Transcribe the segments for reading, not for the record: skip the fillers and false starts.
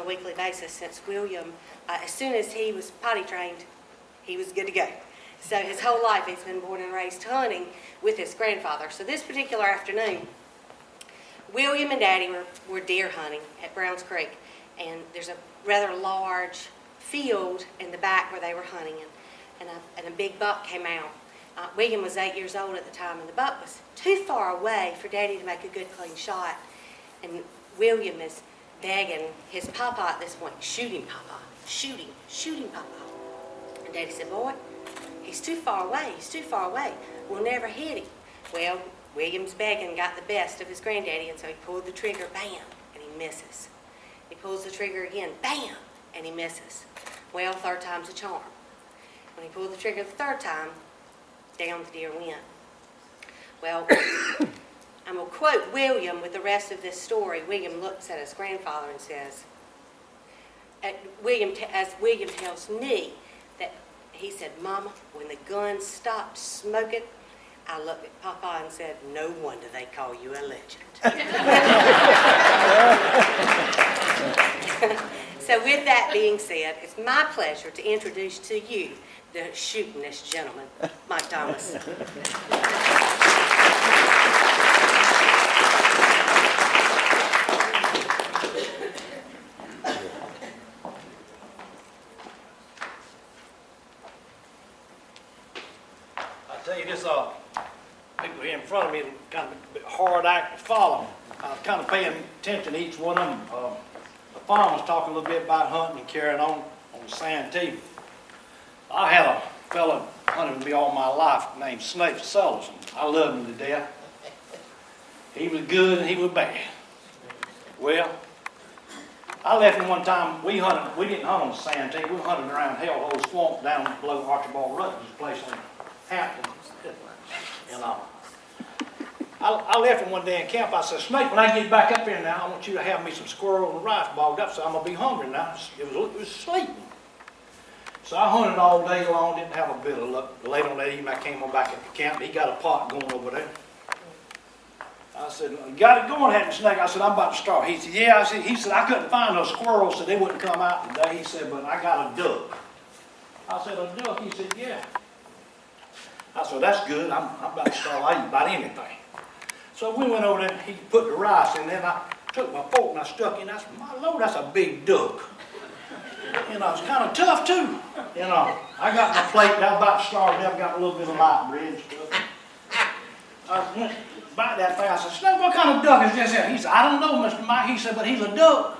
weekly basis since William, as soon as he was potty trained, he was good to go. So his whole life he's been born and raised hunting with his grandfather. So this particular afternoon, William and Daddy were deer hunting at Browns Creek, and there's a rather large field in the back where they were hunting, and a big buck came out. William was 8 years old at the time, and the buck was too far away for Daddy to make a good clean shot. And William is begging his papa at this point, shoot him, Papa, shoot him, Papa. And Daddy said, boy, he's too far away, we'll never hit him. Well, William's begging got the best of his granddaddy, and so he pulled the trigger, bam, and he misses. He pulls the trigger again, bam, and he misses. Well, third time's a charm. When he pulled the trigger the third time, down the deer went. Well, I'm going to quote William with the rest of this story. William looks at his grandfather and says, as William tells me, that he said, Mama, when the gun stopped smoking, I looked at Papa and said, no wonder they call you a legend. So with that being said, it's my pleasure to introduce to you the shootingest gentleman, Mike Thomas. I tell you this, people here in front of me, kind of a bit hard act to follow. I was kind of paying attention to each one of them. The farm was talking a little bit about hunting and carrying on the Santee. I had a fella hunting with me all my life named Snake Sellers. I loved him to death. He was good and he was bad. Well, I left him one time. We didn't hunt on the Santee. We hunted around Hellhole Swamp down below Archibald Rutledge's place in Hampton. And I left him one day in camp. I said, Snake, when I get back up here now, I want you to have me some squirrel and rice bogged up, so I'm going to be hungry now. It was sleeping. So I hunted all day long, didn't have a bit of luck. Late on that evening, I came on back at the camp. He got a pot going over there. I said, you got it going, hadn't you, Snake? I said, I'm about to start. He said, yeah. He said, I couldn't find those squirrels, so they wouldn't come out today. He said, but I got a duck. I said, a duck? He said, yeah. I said, that's good. I'm about to start. I eat about anything. So we went over there, he put the rice in there, and I took my fork and I stuck it in. I said, my Lord, that's a big duck. You know, it's kind of tough too. You know, I got my plate, I was about to start, I've got a little bit of light bread and stuff. I went by that thing, I said, Snake, what kind of duck is this here? He said, I don't know, Mr. Mike. He said, but he's a duck.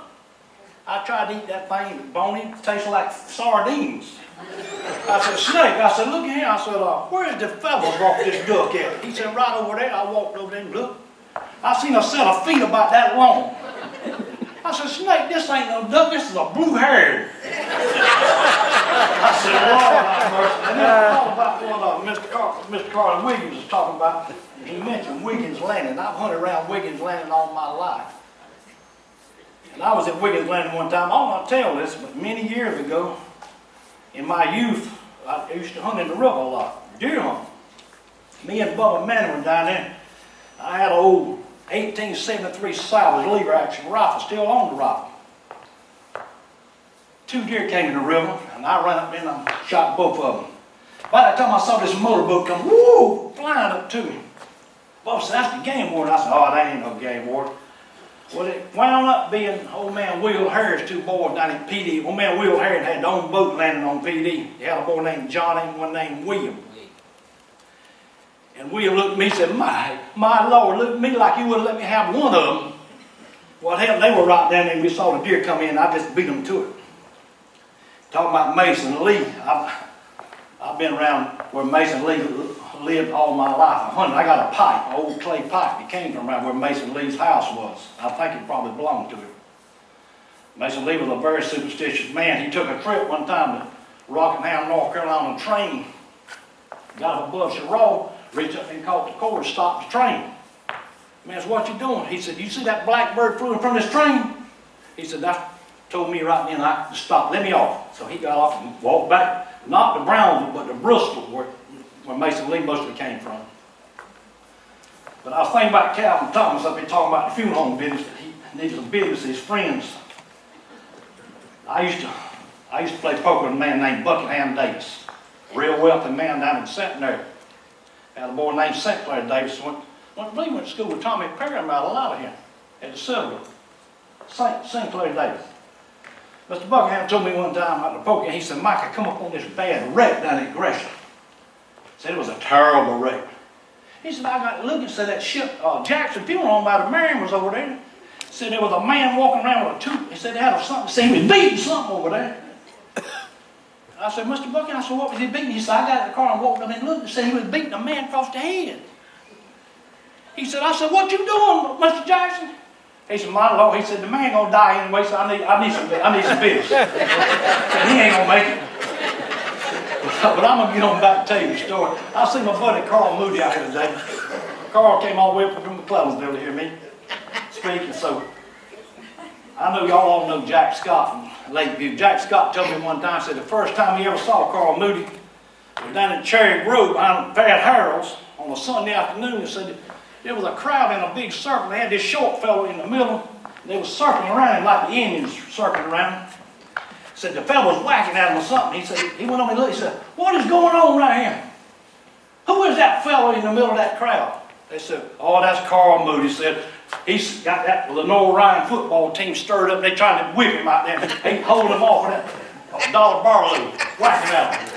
I tried to eat that thing, it was bony, it tasted like sardines. I said, Snake, I said, look here. I said, where's the fella brought this duck at? He said, right over there. I walked over there and looked. I seen a set of feet about that long. I said, Snake, this ain't no duck, this is a blue hare. I said, Lord have mercy. And then I thought about what Mr. Carl Wiggins was talking about. He mentioned Wiggins Landing. I've hunted around Wiggins Landing all my life. And I was at Wiggins Landing one time. I don't want to tell this, but many years ago, in my youth, I used to hunt in the river a lot, deer hunt. Me and Bubba Manning were down there. I had an old 1873 salvage lever action rifle, still on the rifle. 2 deer came in the river, and I ran up there and I shot both of them. By that time I saw this motorboat come, woo, flying up to me. Bubba said, that's the game warden. I said, oh, that ain't no game warden. Well, it wound up being old man Will Harris, 2 boys down in PD. Old man Will Harris had their own boat landing on PD. He had a boy named Johnny and one named William. And William looked at me and said, my Lord, look at me like you wouldn't let me have one of them. Well, hell, they were right down there and we saw the deer come in. I just beat them to it. Talking about Mason Lee. I've been around where Mason Lee lived all my life. I got a pipe, an old clay pipe that came from around where Mason Lee's house was. I think it probably belonged to him. Mason Lee was a very superstitious man. He took a trip one time to Rockingham, North Carolina on a train. Got up above Cheraw, reached up and caught the cord, stopped the train. Man, I said, what you doing? He said, you see that blackbird flew in front of this train? He said, that told me right then I stop, let me off. So he got off and walked back, not to Brownsville, but to Bristol, where Mason Lee mostly came from. But I was thinking about Calvin Thomas up here talking about the funeral home business. He needed some business, his friends I used to play poker with a man named Buckingham Davis, a real wealthy man down in Centenary. Had a boy named St. Clair Davis. I believe went to school with Tommy Perry about a lot of him at the Citadel. St. Clair Davis. Mr. Buckingham told me one time about the poker, he said, Mike, I come up on this bad wreck down at Gresham. Said it was a terrible wreck. He said, I got to look and said that ship, Jackson funeral home by the Marion was over there. Said there was a man walking around with a tooth. He said they had something, said he was beating something over there. I said, Mr. Buckingham, I said, what was he beating? He said, I got in the car and walked up and looked and said he was beating a man across the head. He said, I said, what you doing, Mr. Jackson? He said, my Lord, he said, the man gonna die anyway, so I need some business. Said, he ain't gonna make it. But I'm gonna get on back to tell you the story. I seen my buddy Carl Moody out here today. Carl came all the way up from the Clemensville to hear me speaking, so I know y'all all know Jack Scott from Lakeview. Jack Scott told me one time, said the first time he ever saw Carl Moody was down in Cherry Grove behind Pat Harold's on a Sunday afternoon. He said there was a crowd in a big circle. They had this short fellow in the middle. And they was circling around him like the Indians circling around him. Said the fellow was whacking at him or something. He said, he went over and looked, he said, what is going on right here? Who is that fellow in the middle of that crowd? They said, oh, that's Carl Moody. He said, he's got that Lenore Ryan football team stirred up. They trying to whip him out there. They holding him off with that dollar barley, whacking at him.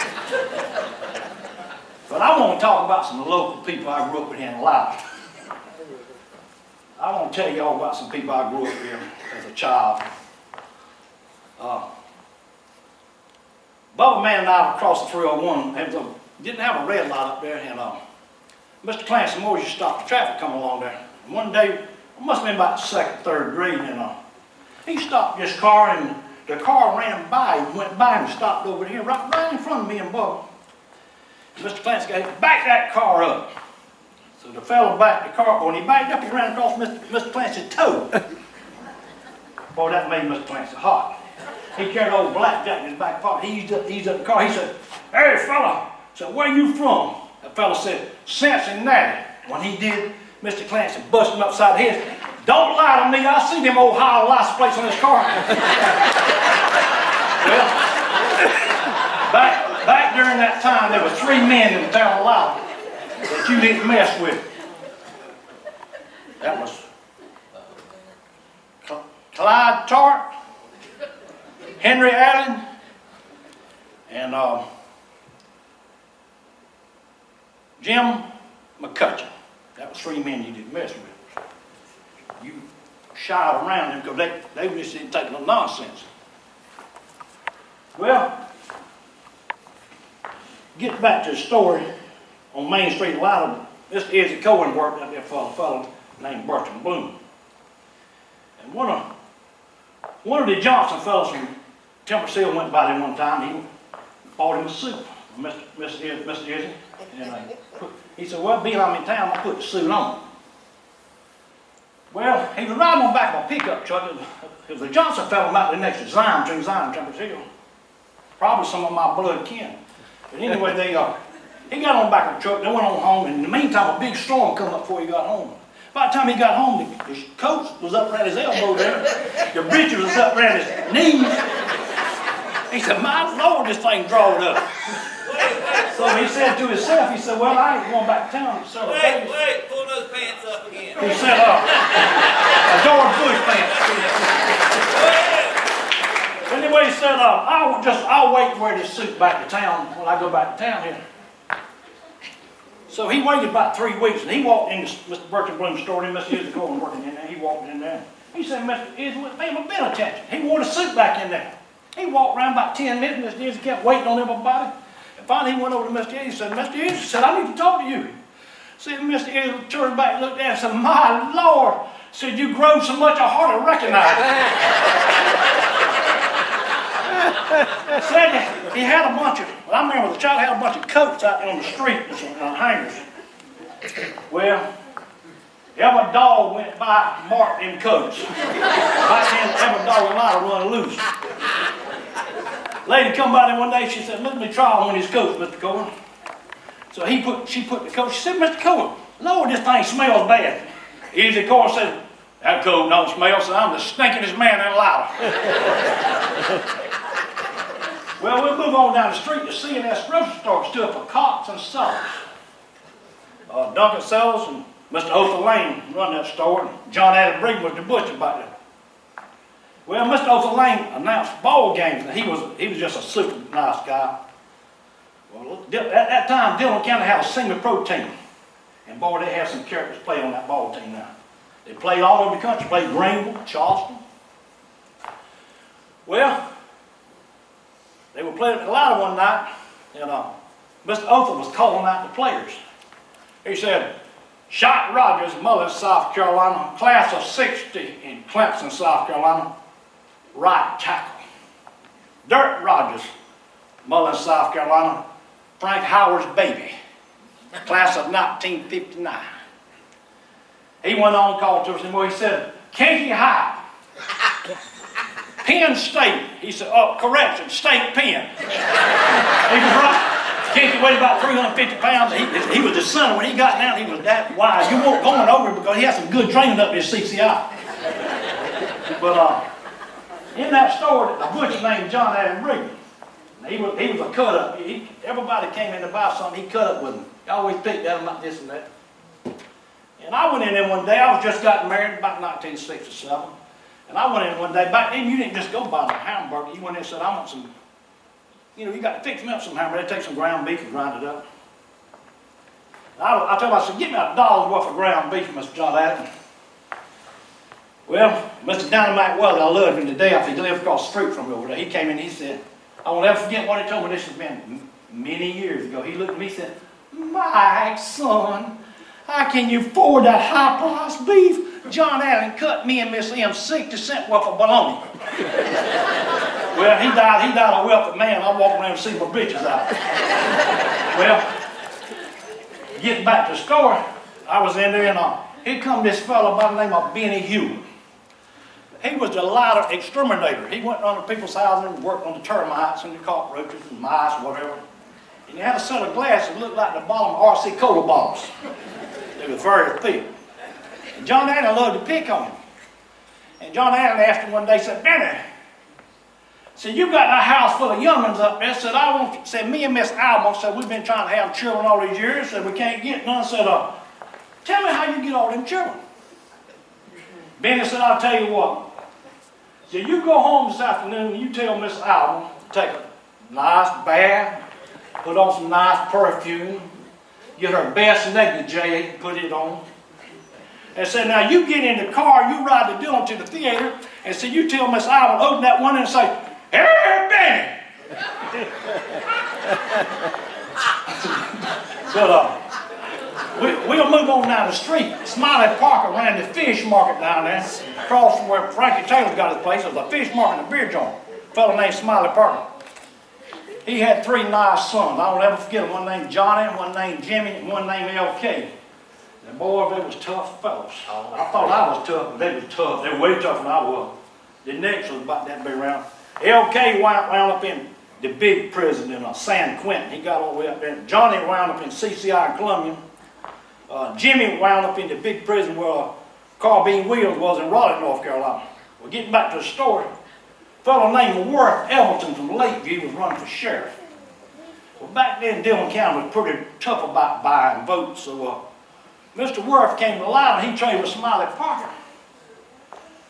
But I want to talk about some local people I grew up with here in Latta. I want to tell y'all about some people I grew up with as a child. Bubba Man and I across the 301 didn't have a red light up there, and Mr. Clancy Moore used to stop the traffic coming along there. And one day, it must have been about the second, third grade, and he stopped this car, and the car ran by, went by and stopped over here, right in front of me and Bubba. Mr. Clancy got back that car up. So the fellow backed the car up. When he backed up, he ran across Mr. Clancy's toe. Boy, that made Mr. Clancy hot. He carried old blackjack in his back pocket. He eased up the car. He said, hey, fella. I said, where you from? The fella said, Cincinnati. When he did, Mr. Clancy busted him upside the head. Don't lie to me. I see them Ohio license plates on his car. Well, back during that time, there were 3 men in the town of Latta that you didn't mess with. That was Clyde Tart, Henry Allen, and Jim McCutcheon. That was 3 men you didn't mess with. You shied around them because they just didn't take no nonsense. Well, get back to the story. On Main Street, Latta, Mr. Izzy Cohen worked out there for a fellow named Bertram Bloom. And one of the Johnson fellows from Temple Seal went by there one time. He bought him a suit, Mr. Izzy. And he said, well, being I'm in town, I'll put the suit on. Well, he was riding on the back of a pickup truck. It was a Johnson fellow out there next to Zion, between Zion and Temple Seal. Probably some of my blood kin. But anyway, he got on the back of the truck, they went on home, and in the meantime, a big storm come up before he got home. By the time he got home, his coat was up around his elbow there, the breeches was up around his knees. He said, my Lord, this thing drawed up. So he said to himself, he said, well, I ain't going back to town. Wait, pull those pants up again. He said, a George Bush pants. Anyway, he said, I'll wait and wear this suit back to town when I go back to town here. So he waited about 3 weeks, and he walked into Mr. Bertram Bloom's store, and Mr. Izzy Cohen working in there. He walked in there. He said, Mr. Izzy, pay him a bit of attention. He wore the suit back in there. He walked around about 10 minutes, Mr. Izzy kept waiting on everybody. And finally, he went over to Mr. Izzy and said, Mr. Izzy, said, I need to talk to you. Said, Mr. Izzy turned back and looked at him and said, my Lord, said, you grown so much I hardly recognize you. Said he had a bunch of, well, I remember the child had a bunch of coats out on the street and hangers. Well, every dog went by and marked them coats. By then, every dog in line run loose. Lady come by there one day, she said, let me try on one of these coats, Mr. Cohen. So she put the coat, she said, Mr. Cohen, Lord, this thing smells bad. Izzy Cohen said, that coat don't smell, so I'm the stinkingest man in Latta. move on down the street, the C&S grocery store stood for Cox and Sellers. Duncan Sellers and Mr. Otha Lane run that store, and John Adam Briggs was the butcher back there. Well, Mr. Otha Lane announced ball games, and he was just a super nice guy. Well, at that time, Dillon County had a semi-pro team, and boy, they had some characters play on that ball team now. They played all over the country, played Greenville, Charleston. Well, they were playing at Latta one night, and Mr. Otha was calling out the players. He said, Shot Rogers, Mullins, South Carolina, class of '60 in Clemson, South Carolina, right tackle. Dirt Rogers, Mullins, South Carolina, Frank Howard's baby, class of 1959. He went on and called to us, and he said, Kankakee High, Penn State. He said, correction, State Penn. He was right. Kankakee weighed about 350 pounds. He was the son. When he got down, he was that wide. You weren't going over because he had some good training up at CCI. But in that store, a butcher named John Adam Briggs, he was a cut-up. Everybody came in to buy something, he cut up with him. He always picked at him about this and that. And I went in there one day. I was just gotten married about 1967. And I went in one day. Back then, you didn't just go buy a hamburger. You went in and said, I want some, you got to fix me up some hamburger. They take some ground beef and grind it up. I told him, I said, get me $1 worth of ground beef, Mr. John Adam. Well, Mr. Dynamite Weather, I loved him today. He lived across the street from me over there. He came in and he said, I won't ever forget what he told me. This has been many years ago. He looked at me and said, Mike, son, how can you afford that high-priced beef? John Allen cut me and Miss M 60 cents worth of bologna. Well, he died a wealthy man. I walked around and see my britches out. Well, getting back to the store, I was in there and here come this fellow by the name of Benny Hewitt. He was the Latta exterminator. He went under people's houses and worked on the termites and the cockroaches and mice, whatever. And he had a set of glasses that looked like the bottom of RC Cola bottles. They were very thick. And John Allen loved to pick on him. And John Allen asked him one day, said, Benny, said, you got that house full of young'uns up there. Said, said, me and Miss Alma, said, we've been trying to have children all these years. Said, we can't get none. Said, tell me how you get all them children. Benny said, I'll tell you what. So you go home this afternoon and you tell Miss Alma to take a nice bath, put on some nice perfume, get her best negligee, put it on. And said, now you get in the car, you ride the Dillon to the theater, and so you tell Miss Alma to open that window and say, hey, Benny! But we'll move on down the street. Smiley Parker ran the fish market down there, across from where Frankie Taylor got his place. There was a fish market and a beer joint. A fellow named Smiley Parker. He had 3 nice sons. I won't ever forget them. One named Johnny, one named Jimmy, and one named L.K. And boy, they was tough fellows. I thought I was tough, but they was tough. They were way tougher than I was. The next was about that big round. L.K. wound up in the big prison in San Quentin. He got all the way up there. Johnny wound up in CCI in Columbia. Jimmy wound up in the big prison where Carbine Wheels was in Raleigh, North Carolina. Well, getting back to the story, a fellow named Worth Everton from Lakeview was running for sheriff. Well, back then, Dillon County was pretty tough about buying votes, so Mr. Worth came to Latta. He traded with Smiley Parker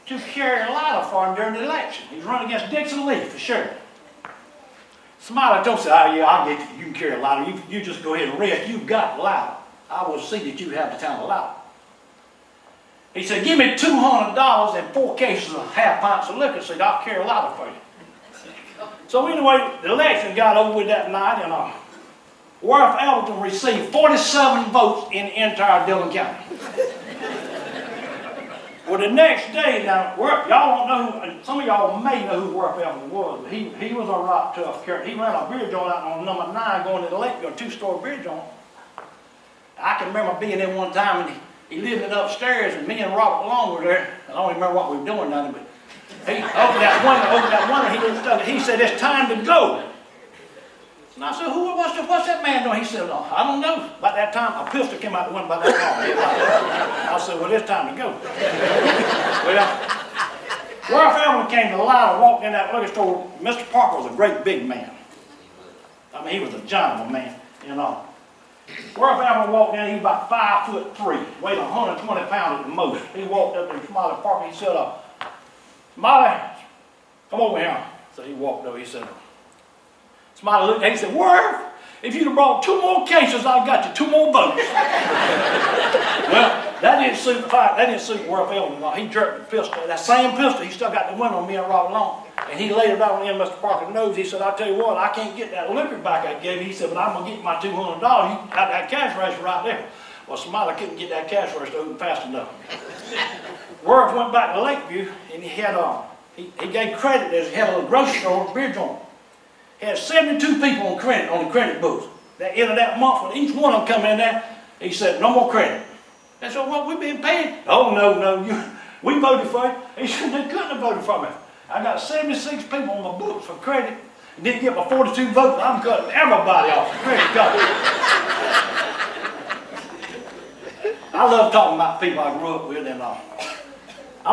to carry Latta for him during the election. He was running against Dixon Lee for sheriff. Smiley told him, oh yeah, I'll get you. You can carry Latta. You just go ahead and rest. You've got Latta. I will see that you have the town of Latta. He said, give me $200 and 4 cases of half pints of liquor. Said, I'll carry Latta for you. So anyway, the election got over with that night, and Worth Everton received 47 votes in the entire Dillon County. Well, the next day, now, y'all don't know, some of y'all may know who Worth Everton was, but he was a right tough character. He ran a beer joint out on number 9 going to the lake, a 2-story beer joint. I can remember being in one time, and he lived in upstairs, and me and Robert Long were there. I don't remember what we were doing down there, but he opened that window, he said, it's time to go. And I said, what's that man doing? He said, oh, I don't know. About that time, a pistol came out the window about that long. I said, well, it's time to go. Well, Worth Everton came to the Latta, walked in that liquor store. Mr. Parker was a great big man. I mean, he was a giant of a man, you know. Worth Allen walked in, he was about 5'3", weighed 120 pounds at the most. He walked up in Smiley Park, he said, Smiley, come over here. So he walked over, he said, Smiley looked at him, he said, Worth, if you'd have brought 2 more cases, I've got you 2 more votes. Well, that didn't suit Worth Allen. He jerked the pistol, that same pistol, he still got the one on me and Robert Long. And he laid it out on Mr. Parker's nose. He said, I'll tell you what, I can't get that liquor back I gave you. He said, but I'm going to get my $200. You got that cash register right there. Well, Smiley couldn't get that cash register open fast enough. Worth went back to Lakeview, and he had he gave credit. He had a little grocery store, beer joint. He had 72 people on the credit booth. At the end of that month, when each one of them come in there, he said, no more credit. They said, well, we've been paid. Oh, no, we voted for you. He said, they couldn't have voted for me. I got 76 people on my books for credit. And didn't get my 42 votes. I'm cutting everybody off the credit card. I love talking about people I grew up with, and I'm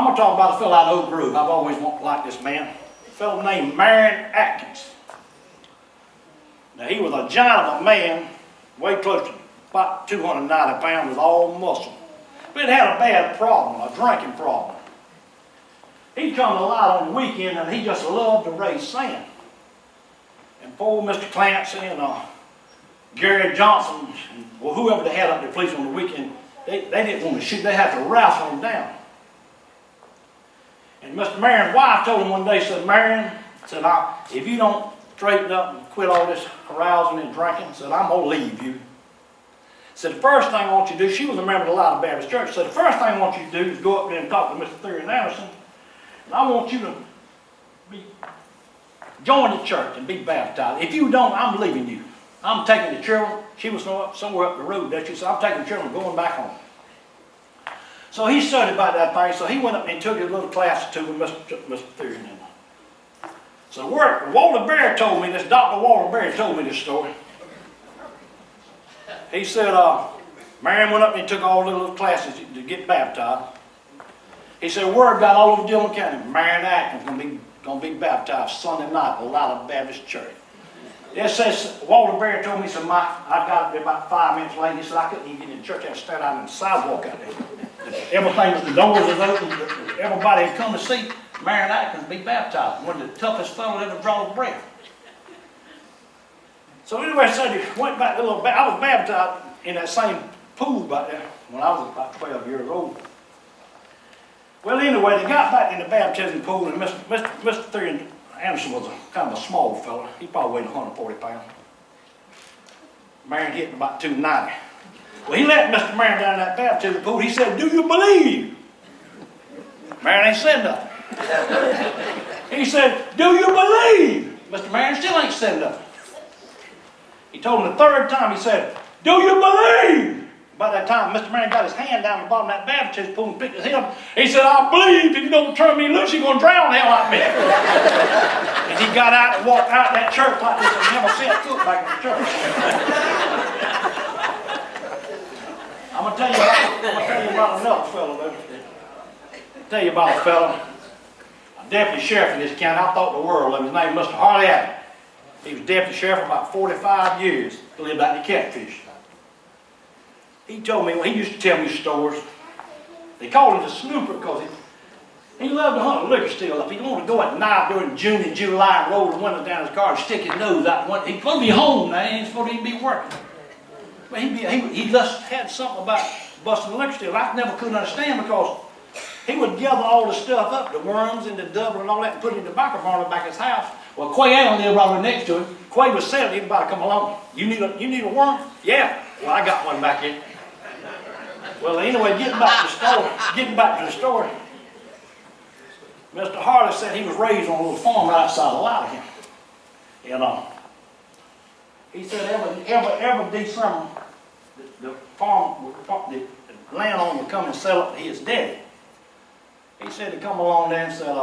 going to talk about a fellow out of Oak Grove. I've always wanted to like this man. A fellow named Marion Atkins. Now, he was a giant of a man, weighed close to about 290 pounds, with all muscle. But he had a bad problem, a drinking problem. He'd come to Latta on the weekend, and he just loved to raise sand. And poor Mr. Clancy and Gary Johnson, and whoever they had up there police on the weekend, they didn't want to shoot. They had to wrestle him down. And Mr. Marion's wife told him one day, said, Marion, said, if you don't straighten up and quit all this carousing and drinking, said, I'm going to leave you. Said, the first thing I want you to do, she was a member of the Latta Baptist Church, said, the first thing I want you to do is go up there and talk to Mr. Theron Anderson. And I want you to join the church and be baptized. If you don't, I'm leaving you. I'm taking the children. She was somewhere up the road there. She said, I'm taking the children and going back home. So he studied about that thing. So he went up and took his little class or two with Mr. Theron. So Walter Berry told me this, Dr. Walter Berry told me this story. He said, Marion went up and took all the little classes to get baptized. He said, word got all over Dillon County. Marion Atkins going to be baptized Sunday night at the Latta Baptist Church. It says, Walter Berry told me, he said, Mike, I got up there about 5 minutes late. He said, I couldn't even get in the church. I had to stand out on the sidewalk out there. Everything, the doors was open. Everybody had come to see Marion Atkins be baptized. One of the toughest fellows ever drawn breath. So anyway, so he went back to I was baptized in that same pool back there when I was about 12 years old. Well, anyway, they got back in the baptism pool, and Mr. Theron Anderson was kind of a small fella. He probably weighed 140 pounds. Marion hit about 290. Well, he let Mr. Marion down in that baptism pool. He said, do you believe? Marion ain't said nothing. He said, do you believe? Mr. Marion still ain't said nothing. He told him the third time, he said, do you believe? By that time, Mr. Marion got his hand down the bottom of that baptism pool and picked his head up. He said, I believe if you don't turn me loose, you're going to drown hell like me. And he got out and walked out of that church like this and never set foot back in the church. I'm going to tell you about another fellow, though. I'll tell you about a fellow, a deputy sheriff in this county. I thought the world of him. His name was Mr. Harley Allen. He was deputy sheriff for about 45 years. He lived out in the Catfish. He told me, he used to tell me stories. They called him the snooper because he loved to hunt a liquor still up. He wanted to go at night during June and July and roll the window down his car and stick his nose out. He's supposed to be home now. He ain't supposed to be working. But he just had something about busting a liquor still I never could understand, because he would gather all the stuff up, the worms and the double and all that, and put it in the tobacco barn back at his house. Well, Quay Allen lived right next to him. Quay was selling, everybody come along. You need a worm? Yeah. Well, I got one back here. Well, anyway, getting back to the story, Mr. Harley said he was raised on a little farm right outside of Latta here. And he said every December, the landowner would come and sell it to his daddy. He said he'd come along there and said,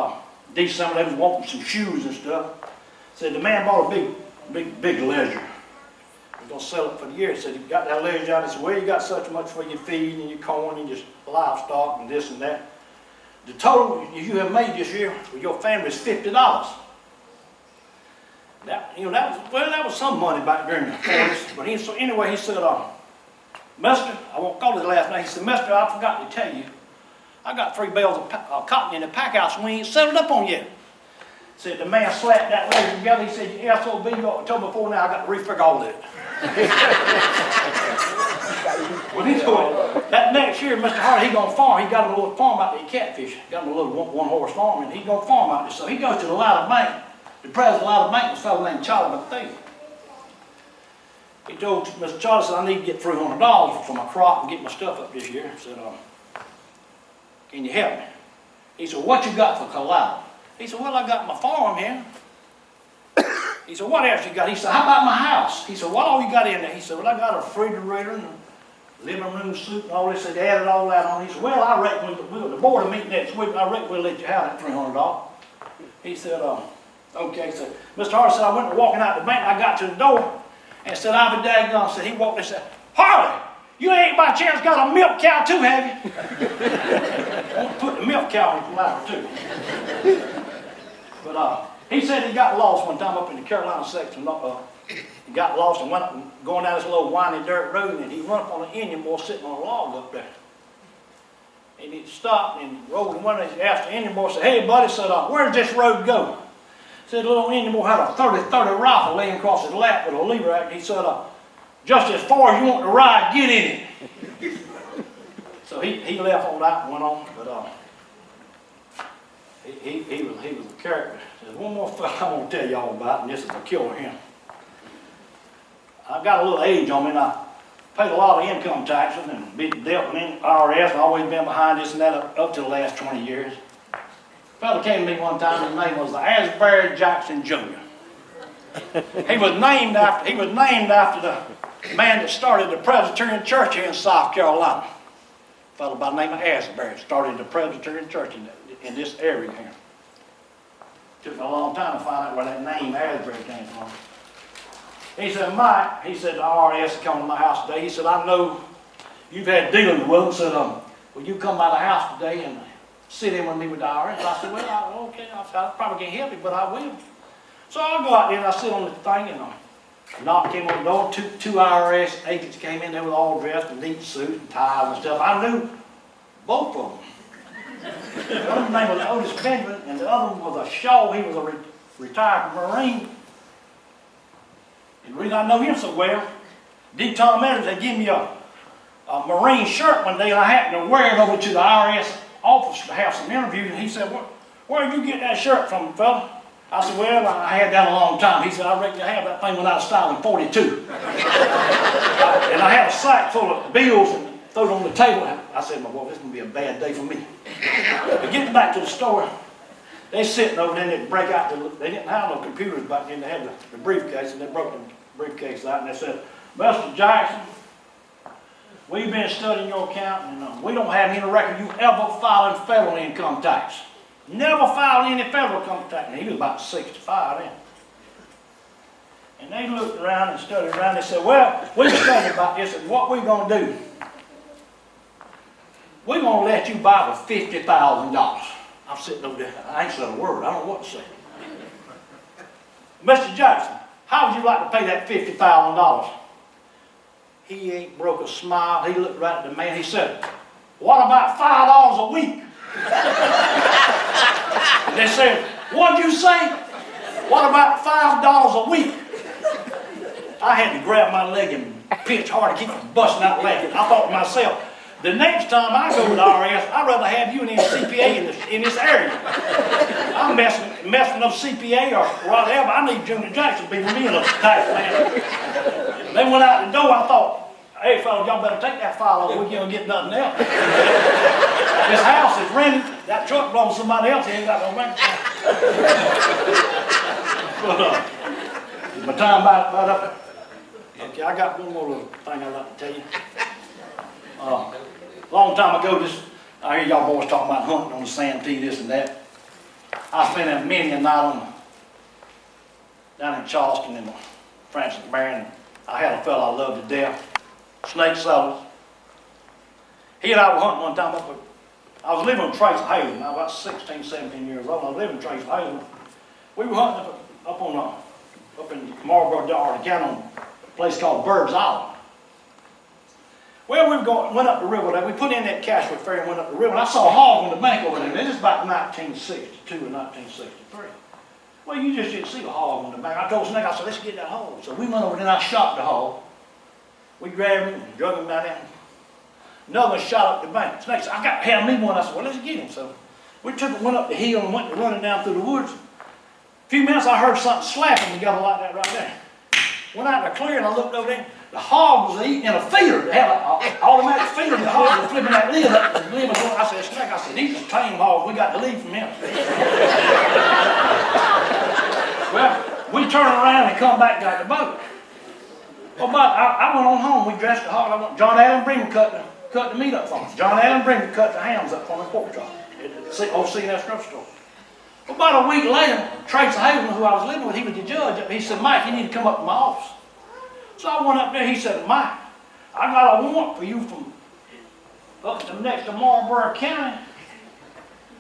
December they was wanting some shoes and stuff. Said the man bought a big ledger. He was going to sell it for the year. He said he got that ledger out. He said, well, you got such much for your feed and your corn and your livestock and this and that. The total you have made this year with your family is $50. that was some money back during the 40s. But so anyway, he said, Mister, I won't call his last name. He said, Mister, I forgot to tell you, I got 3 bales of cotton in the pack house and we ain't settled up on yet. Said the man slapped that lady together. He said, you SOB, you ought to tell me before now I got to refigure all of it. Well, he told that next year, Mr. Hardy, he gonna farm. He got him a little farm out there, catfish. Got him a little one-horse farm, and he gonna farm out there. So he goes to the Latta Bank. The president of the Latta Bank was a fellow named Charlie McThee. He told Mr. Charlie, said, I need to get $300 for my crop and get my stuff up this year. He said, can you help me? He said, what you got for collateral? He said, well, I got my farm here. He said, what else you got? He said, how about my house? He said, what all you got in there? He said, well, I got a refrigerator and a living room suite and all this. They added all that on. He said, well, I reckon the board will meet next week, and I reckon we'll let you have that $300. He said, okay. So Mr. Hardy said, I went walking out the bank, I got to the door, and said, I'll be daggone. Said, he walked in and said, Hardy, you ain't by chance got a milk cow too, have you? I want to put the milk cow in the ladder too. But he said he got lost one time up in the Carolina section. He got lost and went up and going down this little windy dirt road, and he run up on an Indian boy sitting on a log up there. And he stopped and he rolled and went and he asked the Indian boy, said, hey buddy, said, where does this road go? Said the little Indian boy had a 30-30 rifle laying across his lap with a lever act. He said, just as far as you want to ride, get in it. So he left on that and went on, but he was a character. There's one more fellow I want to tell y'all about, and this is a killer him. I've got a little age on me, and I paid a lot of income taxes and been dealt with IRS. I've always been behind this and that up to the last 20 years. A fellow came to me one time, his name was Asbury Jackson Jr. He was named after the man that started the Presbyterian Church here in South Carolina. A fellow by the name of Asbury started the Presbyterian Church in this area here. Took me a long time to find out where that name Asbury came from. He said, Mike, he said, the IRS come to my house today. He said, I know you've had dealings with them. Said, will you come by the house today and sit in with me with the IRS? I said, well, okay. I said, I probably can't help you, but I will. So I go out there and I sit on the thing and knock came on the door. Two IRS agents came in there with all dressed in neat suits and ties and stuff. I knew both of them. One name was Otis Benjamin, and the other one was a Shaw. He was a retired Marine. And the reason I know him so well, D. Tom Edwards, they gave me a Marine shirt one day, and I happened to wear it over to the IRS office to have some interviews. And he said, where did you get that shirt from, fella? I said, well, I had that a long time. He said, I reckon I have that thing went out of style in 42. And I had a sack full of bills and threw it on the table. I said, well, this is going to be a bad day for me. But getting back to the store, they sitting over there and they'd break out, they didn't have no computers back then. They had the briefcase, and they broke the briefcase out, and they said, Mr. Jackson, we've been studying your account, and we don't have any record you ever filed in federal income tax. Never filed any federal income tax. And he was about 65 then. And they looked around and studied around. They said, well, we're studying about this, and what we're going to do, we're going to let you buy for $50,000. I'm sitting over there. I ain't said a word. I don't know what to say. Mr. Jackson, how would you like to pay that $50,000? He ain't broke a smile. He looked right at the man. He said, what about $5 a week? And they said, what'd you say? What about $5 a week? I had to grab my leg and pinch hard to keep from busting out laughing. I thought to myself, the next time I go to the IRS, I'd rather have you and any CPA in this area. I'm messing up CPA or whatever. I need Junior Jackson to be with me in a tax man. They went out the door. I thought, hey, fellas, y'all better take that file off. We can't get nothing else. This house is rented. That truck belongs to somebody else. He ain't got no bank account. But my time about up. Okay, I got one more little thing I'd like to tell you. Long time ago, I hear y'all boys talking about hunting on the Santee, this and that. I spent a many a night down in Charleston in Francis Marion. I had a fellow I loved to death, Snake Sellers. He and I were hunting one time I was living in Trace Helen. I was about 16, 17 years old. I was living in Trace Helen. We were hunting up in in Marlboro, down on a place called Bird's Island. Well, went up the river there. We put in that cash with ferry and went up the river. And I saw a hog on the bank over there. This is about 1962 or 1963. Well, you just didn't see a hog on the bank. I told Snake, I said, let's get that hog. So we went over there and I shot the hog. We grabbed him and drug him down there. Another one shot up the bank. Snake said, had me one. I said, well, let's get him. So we took it, went up the hill and went running down through the woods. A few minutes I heard something slapping together like that right there. Went out in the clearing, I looked over there. The hog was eating in a feeder. They had an automatic feeder. The hog was flipping that lid up. The lid was going. I said, Snake, I said, these are tame hogs. We got to leave from him. Well, we turned around and come back and got the boat. Well, but I went on home. We dressed the hog. John Allen Bremer cut the meat up for us. John Allen Bremer cut the hams up for me, pork chop. Old C&S grocery store. Well, about a week later, Tracy Helen, who I was living with, he was the judge. He said, Mike, you need to come up to my office. So I went up there. He said, Mike, I got a warrant for you from up to next to Marlboro County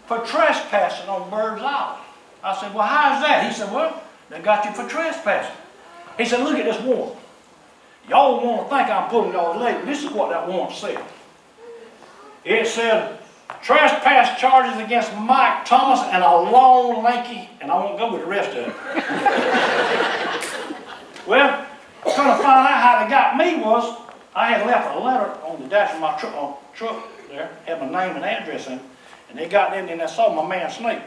for trespassing on Bird's Island. I said, well, how's that? He said, well, they got you for trespassing. He said, look at this warrant. Y'all want to think I'm pulling y'all's leg. This is what that warrant said. It said, trespass charges against Mike Thomas and a long, lanky, and I won't go with the rest of it. Well, trying to find out how they got me was, I had left a letter on the dash of my truck there, had my name and address in it, and they got in and they saw my man Snake.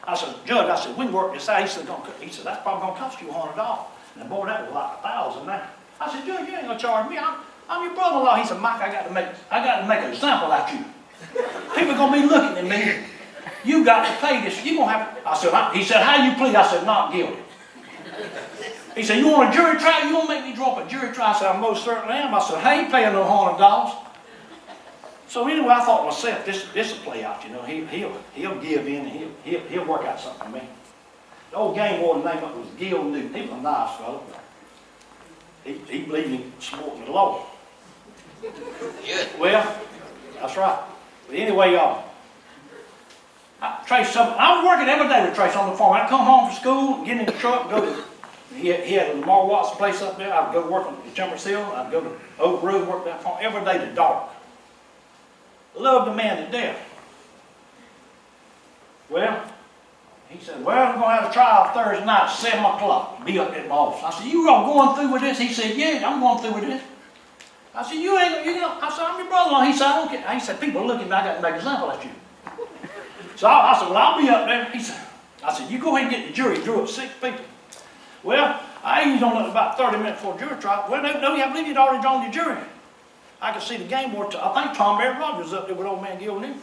I said, Judge, I said, we can work this out. He said, that's probably going to cost you $100. And boy, that was like $1,000 now. I said, Judge, you ain't going to charge me. I'm your brother-in-law. He said, Mike, I got to make an example out of you. People are going to be looking at me. You got to pay this. You going to have to. He said, how you plead? I said, not guilty. He said, you want a jury trial? You want to make me drop a jury trial? I said, I most certainly am. I said, I ain't paying no $100. So anyway, I thought to myself, this will play out, you know. He'll give in and he'll work out something for me. The old game warden name was Gil Newton. He was a nice fellow. He believed in supporting the law. Well, that's right. But anyway, I was working every day with Trace on the farm. I'd come home from school, get in the truck, go to, he had a Lamar Watson place up there. I'd go work on the Timber Hill. I'd go to Oak Grove, work that farm every day to dark. Loved the man to death. Well, he said, well, we're going to have a trial Thursday night at 7 o'clock. Be up at my office. I said, you all going through with this? He said, yeah, I'm going through with this. I said, I said, I'm your brother-in-law. He said, I don't care. He said, people are looking at me, I got to make an example of you. So I said, well, I'll be up there. I said, you go ahead and get the jury. He drew up 6 people. Well, I ain't on it about 30 minutes before jury trial. Well, no, I believe you'd already drawn the jury. I could see the game board. I think Tom Barry Rogers was up there with old man Gil Newton.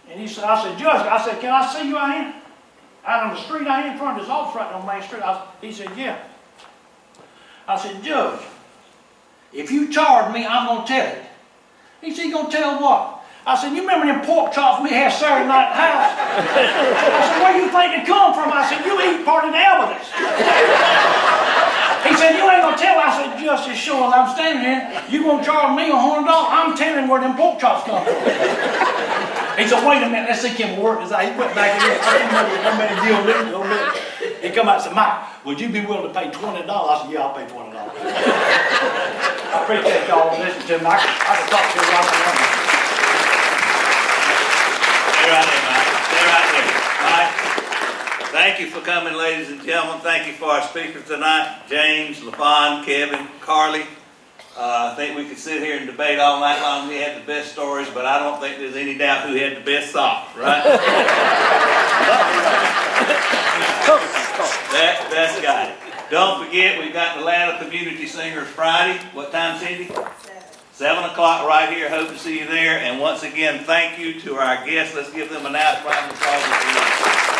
And he said, I said, Judge, I said, can I see you out here? Out on the street out here in front of his office right on Main Street. He said, yeah. I said, Judge, if you charge me, I'm going to tell it. He said, you going to tell what? I said, you remember them pork chops we had Saturday night at the house? I said, where you think it come from? I said, you eat part of the evidence. He said, you ain't going to tell. I said, just as sure as I'm standing here, you going to charge me $100? I'm telling where them pork chops come from. He said, wait a minute, let's see him work this out. He went back in there. I didn't know that deal with him. He come out and said, Mike, would you be willing to pay $20? I said, yeah, I'll pay $20. I appreciate y'all listening to me. I can talk to you right now. Stay right there, Mike. Stay right there. Mike, thank you for coming, ladies and gentlemen. Thank you for our speakers tonight, James, LaFon, Kevin, Carly. I think we could sit here and debate all night long. We had the best stories, but I don't think there's any doubt who had the best socks, right? That's got it. Don't forget, we've got the Latta Community Singers Friday. What time, Cindy? 7 o'clock right here. Hope to see you there. And once again, thank you to our guests. Let's give them a nice round of applause.